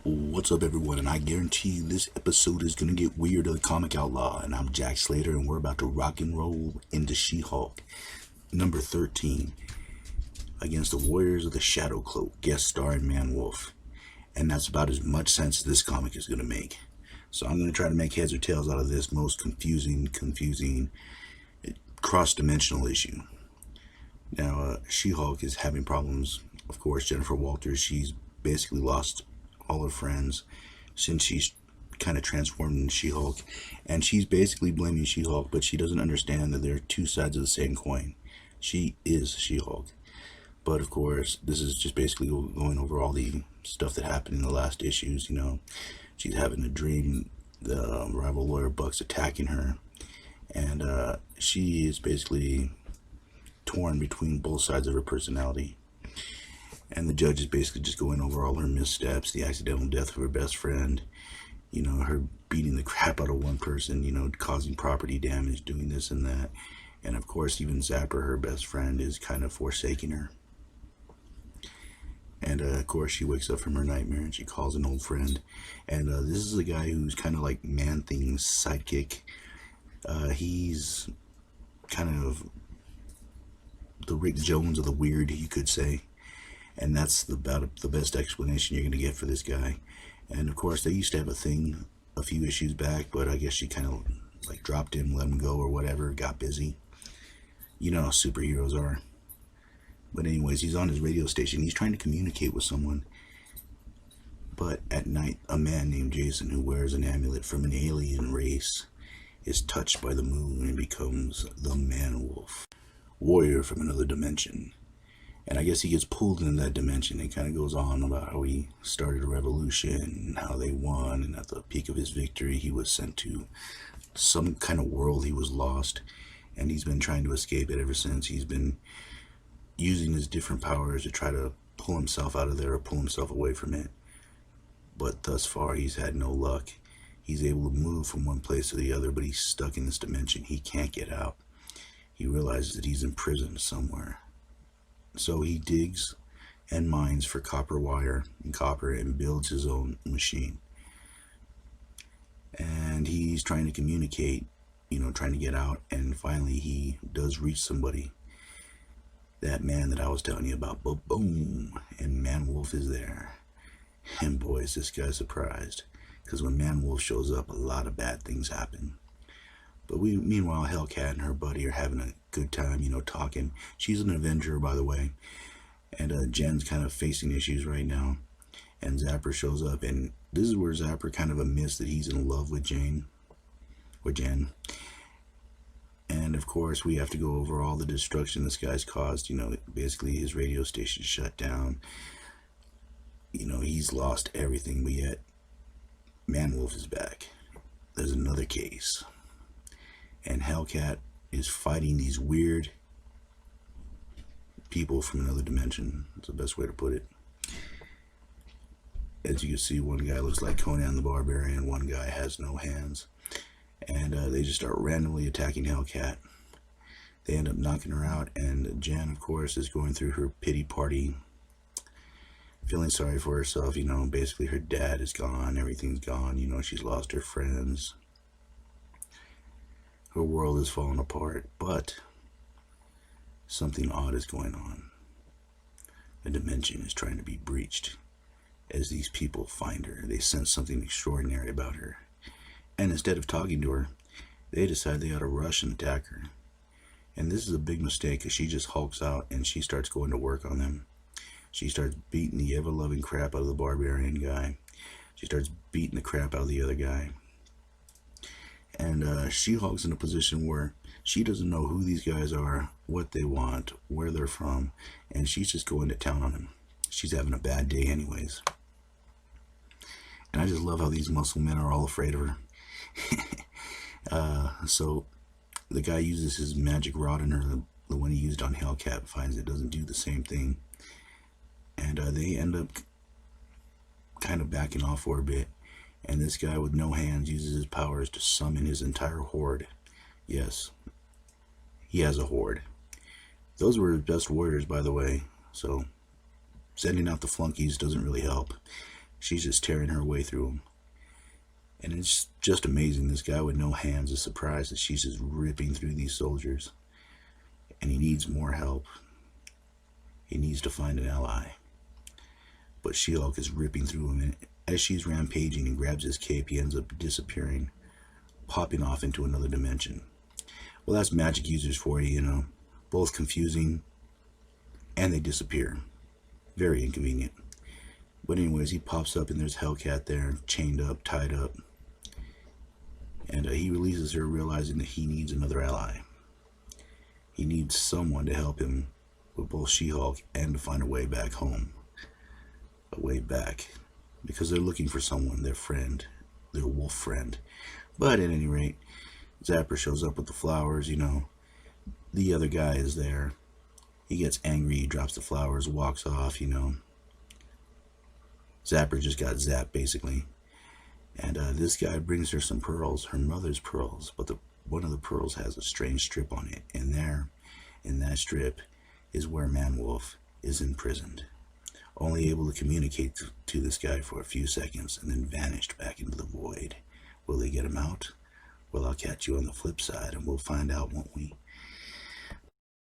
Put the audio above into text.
What's up, everyone? And I guarantee you this episode is going to get weird of the Comic Outlaw. And I'm Jack Slater, and we're about to rock and roll into She-Hulk, number 13, against the Warriors of the Shadow Cloak, guest starring Man-Wolf. And that's about as much sense as this comic is going to make. So I'm going to try to make heads or tails out of this most confusing, cross-dimensional issue. Now, She-Hulk is having problems. Of course, Jennifer Walters, she's basically lost all her friends since she's kind of transformed into She-Hulk, and she's basically blaming She-Hulk, but she doesn't understand that there are two sides of the same coin. She is She-Hulk, but of course this is just basically going over all the stuff that happened in the last issues. She's having a dream, the rival lawyer Buck's attacking her, and she is basically torn between both sides of her personality. And the judge is basically just going over all her missteps, the accidental death of her best friend, her beating the crap out of one person, causing property damage, doing this and that. And of course, even Zapper, her best friend, is kind of forsaking her. And of course, she wakes up from her nightmare and she calls an old friend. And this is a guy who's kind of like Man-Thing's sidekick. He's kind of the Rick Jones of the weird, you could say. And that's about the best explanation you're going to get for this guy. And of course, they used to have a thing a few issues back, but I guess she kind of like dropped him, let him go or whatever, got busy. You know how superheroes are. But anyways, he's on his radio station. He's trying to communicate with someone. But at night, a man named Jason, who wears an amulet from an alien race, is touched by the moon and becomes the Man-Wolf, warrior from another dimension. And I guess he gets pulled into that dimension. It kind of goes on about how he started a revolution and how they won. And at the peak of his victory, he was sent to some kind of world he was lost. And he's been trying to escape it ever since. He's been using his different powers to try to pull himself out of there or pull himself away from it. But thus far, he's had no luck. He's able to move from one place to the other, but he's stuck in this dimension. He can't get out. He realizes that he's imprisoned somewhere. So he digs and mines for copper wire and copper and builds his own machine. And he's trying to communicate, trying to get out. And finally he does reach somebody. That man that I was telling you about. But boom! And Man-Wolf is there. And boy, is this guy surprised. Because when Man-Wolf shows up, a lot of bad things happen. But meanwhile, Hellcat and her buddy are having a good time, talking. She's an Avenger, by the way. And Jen's kind of facing issues right now. And Zapper shows up. And this is where Zapper kind of admits that he's in love with Jen. And of course, we have to go over all the destruction this guy's caused. Basically his radio station shut down. He's lost everything. But yet, Man-Wolf is back. There's another case. And Hellcat is fighting these weird people from another dimension. That's the best way to put it. As you can see, one guy looks like Conan the Barbarian, one guy has no hands. And they just start randomly attacking Hellcat. They end up knocking her out, and Jen, of course, is going through her pity party, feeling sorry for herself. Basically her dad is gone, everything's gone. She's lost her friends. Her world is falling apart, but something odd is going on. A dimension is trying to be breached. As these people find her, they sense something extraordinary about her. And instead of talking to her, they decide they ought to rush and attack her. And this is a big mistake, because she just hulks out and she starts going to work on them. She starts beating the ever-loving crap out of the barbarian guy. She starts beating the crap out of the other guy. And She-Hulk's in a position where she doesn't know who these guys are, what they want, where they're from, and she's just going to town on them. She's having a bad day anyways. And I just love how these muscle men are all afraid of her. So the guy uses his magic rod in her, the one he used on Hellcat, finds it doesn't do the same thing. And they end up kind of backing off for a bit. And this guy with no hands uses his powers to summon his entire horde. Yes, he has a horde. Those were his best warriors, by the way. So sending out the flunkies doesn't really help. She's just tearing her way through them. And it's just amazing. This guy with no hands is surprised that she's just ripping through these soldiers. And he needs more help. He needs to find an ally. But She-Hulk is ripping through him, and as she's rampaging and grabs his cape, he ends up disappearing, popping off into another dimension. Well, that's magic users for you, you know. Both confusing, and they disappear. Very inconvenient. But anyways, he pops up, and there's Hellcat there, chained up, tied up. And he releases her, realizing that he needs another ally. He needs someone to help him with both She-Hulk and to find a way back home. A way back. Because they're looking for someone, their friend, their wolf friend. But at any rate, Zapper shows up with the flowers, you know. The other guy is there. He gets angry, he drops the flowers, walks off, you know. Zapper just got zapped, basically. And this guy brings her some pearls, her mother's pearls. But one of the pearls has a strange strip on it. And there, in that strip, is where Man-Wolf is imprisoned. Only able to communicate to this guy for a few seconds and then vanished back into the void. Will they get him out? Well, I'll catch you on the flip side, and we'll find out, won't we?